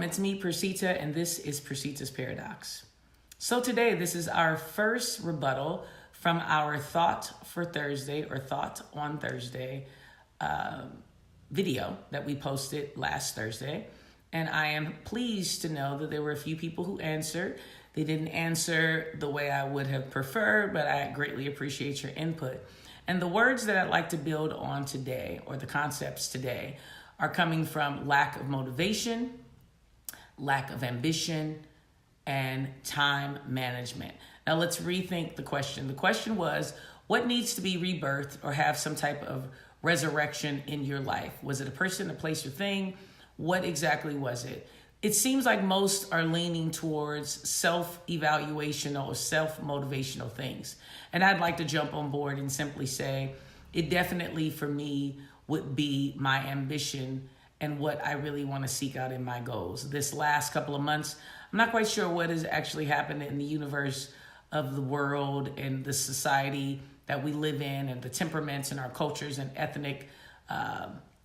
it's me, Persita, and this is Persita's Paradox. So today, this is our first rebuttal from our Thought for Thursday or Thought on Thursday video that we posted last Thursday. And I am pleased to know that there were a few people who answered. They didn't answer the way I would have preferred, but I greatly appreciate your input. And the words that I'd like to build on today, or the concepts today, are coming from lack of motivation, lack of ambition, and time management. Now let's rethink the question. The question was, what needs to be rebirthed or have some type of resurrection in your life? Was it a person, a place, or thing? What exactly was it? It seems like most are leaning towards self-evaluational or self-motivational things. And I'd like to jump on board and simply say, it definitely for me would be my ambition and what I really want to seek out in my goals. This last couple of months, I'm not quite sure what has actually happened in the universe of the world and the society that we live in and the temperaments and our cultures and ethnic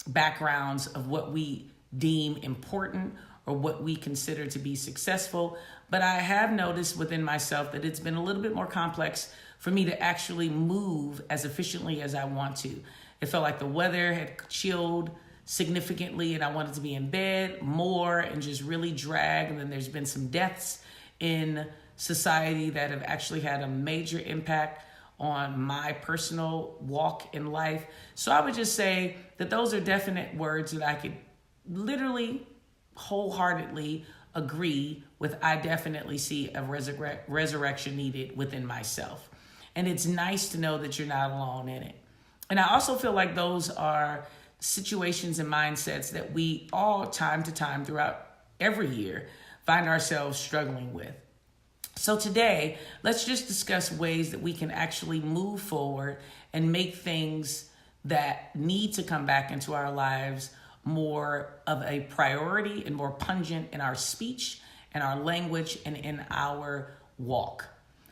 backgrounds of what we deem important or what we consider to be successful. But I have noticed within myself that it's been a little bit more complex for me to actually move as efficiently as I want to. It felt like the weather had chilled significantly and I wanted to be in bed more and just really drag. And then there's been some deaths in society that have actually had a major impact on my personal walk in life. So I would just say that those are definite words that I could literally wholeheartedly agree with. I definitely see a resurrection needed within myself. And it's nice to know that you're not alone in it. And I also feel like those are situations and mindsets that we all, time to time, throughout every year, find ourselves struggling with. So today, let's just discuss ways that we can actually move forward and make things that need to come back into our lives more of a priority and more pungent in our speech and our language and in our walk.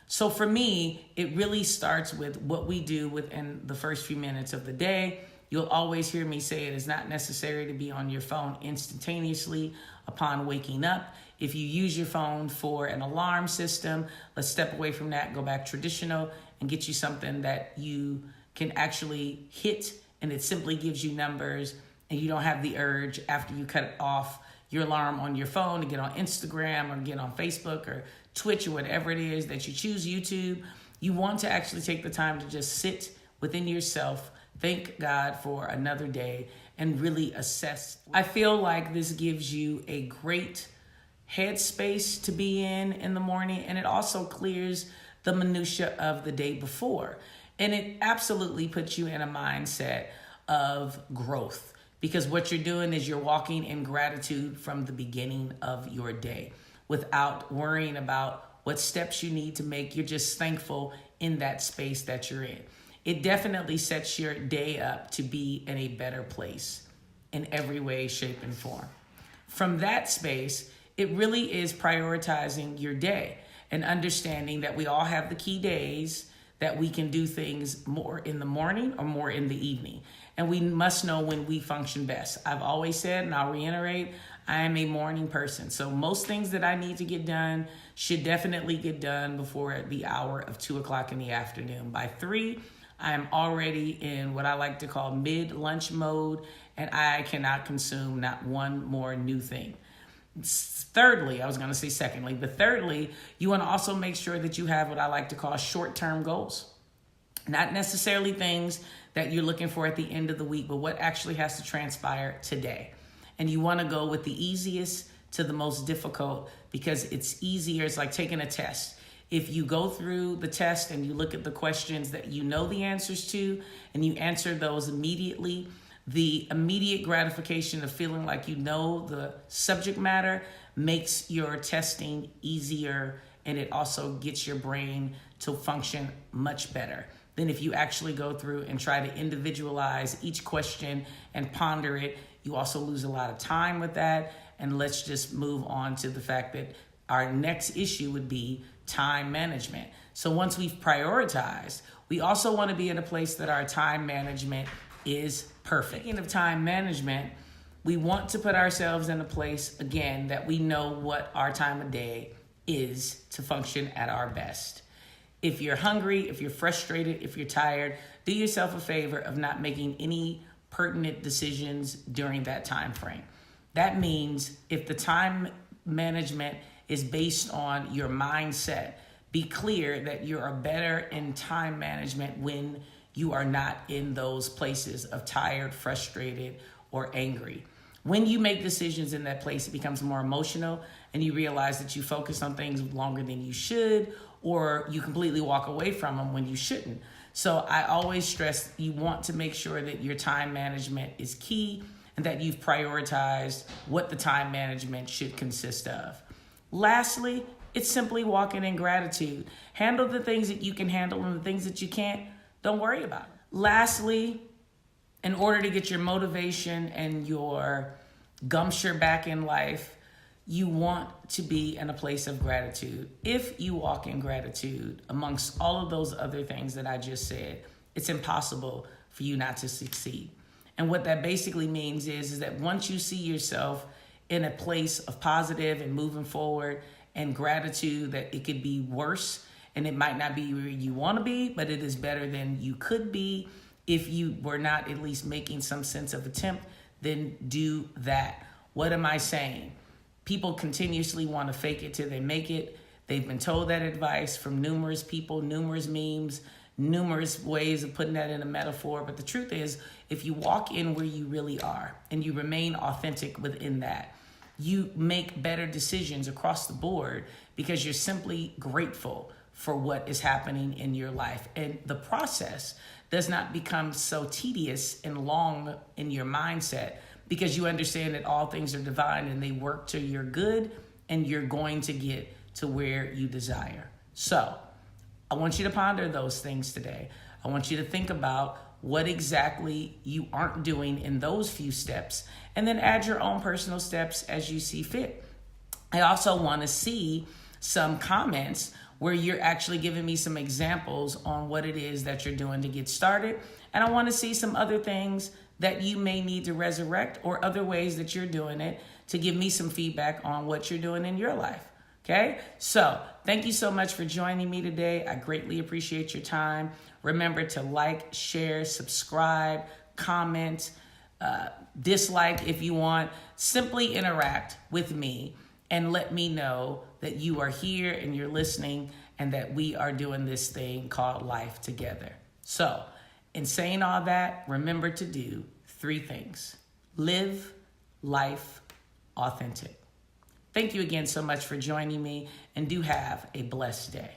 So for me, it really starts with what we do within the first few minutes of the day. You'll always hear me say it is not necessary to be on your phone instantaneously upon waking up. If you use your phone for an alarm system, let's step away from that, go back traditional, and get you something that you can actually hit, and it simply gives you numbers, and you don't have the urge after you cut off your alarm on your phone to get on Instagram or get on Facebook or Twitch or whatever it is that you choose, YouTube. You want to actually take the time to just sit within yourself, thank God for another day, and really assess. I feel like this gives you a great headspace to be in the morning, and it also clears the minutia of the day before. And it absolutely puts you in a mindset of growth, because what you're doing is you're walking in gratitude from the beginning of your day without worrying about what steps you need to make. You're just thankful in that space that you're in. It definitely sets your day up to be in a better place in every way, shape, and form. From that space, it really is prioritizing your day and understanding that we all have the key days that we can do things more in the morning or more in the evening. And we must know when we function best. I've always said, and I'll reiterate, I am a morning person. So most things that I need to get done should definitely get done before the hour of 2 o'clock in the afternoon. By 3, I am already in what I like to call mid-lunch mode, and I cannot consume not one more new thing. Thirdly, I was going to say secondly, but thirdly, you want to also make sure that you have what I like to call short-term goals. Not necessarily things that you're looking for at the end of the week, but what actually has to transpire today. And you want to go with the easiest to the most difficult, because it's easier. It's like taking a test. If you go through the test and you look at the questions that you know the answers to, and you answer those immediately, the immediate gratification of feeling like you know the subject matter makes your testing easier, and it also gets your brain to function much better than if you actually go through and try to individualize each question and ponder it. You also lose a lot of time with that. And let's just move on to the fact that our next issue would be time management. So once we've prioritized, we also want to be in a place that our time management is perfect. Speaking of time management, We want to put ourselves in a place, again, that we know what our time of day is to function at our best. If you're hungry, if you're frustrated, if you're tired, do yourself a favor of not making any pertinent decisions during that time frame. That means if the time management is based on your mindset, be clear that you are better in time management when you are not in those places of tired, frustrated, or angry. When you make decisions in that place, it becomes more emotional and you realize that you focus on things longer than you should, or you completely walk away from them when you shouldn't. So I always stress you want to make sure that your time management is key and that you've prioritized what the time management should consist of. Lastly, it's simply walking in gratitude. Handle the things that you can handle, and the things that you can't, don't worry about it. Lastly, in order to get your motivation and your gumption back in life, you want to be in a place of gratitude. If you walk in gratitude amongst all of those other things that I just said, it's impossible for you not to succeed. And what that basically means is that once you see yourself in a place of positive and moving forward and gratitude, that it could be worse and it might not be where you want to be, but it is better than you could be if you were not at least making some sense of attempt, then do that. What am I saying? People continuously want to fake it till they make it. They've been told that advice from numerous people, numerous memes, numerous ways of putting that in a metaphor. But the truth is, if you walk in where you really are and you remain authentic within that, you make better decisions across the board because you're simply grateful for what is happening in your life. And the process does not become so tedious and long in your mindset because you understand that all things are divine and they work to your good and you're going to get to where you desire. So I want you to ponder those things today. I want you to think about what exactly you aren't doing in those few steps and then add your own personal steps as you see fit. I also want to see some comments where you're actually giving me some examples on what it is that you're doing to get started. And I want to see some other things that you may need to resurrect or other ways that you're doing it to give me some feedback on what you're doing in your life. Okay, so thank you so much for joining me today. I greatly appreciate your time. Remember to like, share, subscribe, comment, dislike if you want. Simply interact with me and let me know that you are here and you're listening and that we are doing this thing called life together. So in saying all that, remember to do 3 things. Live life authentic. Thank you again so much for joining me and do have a blessed day.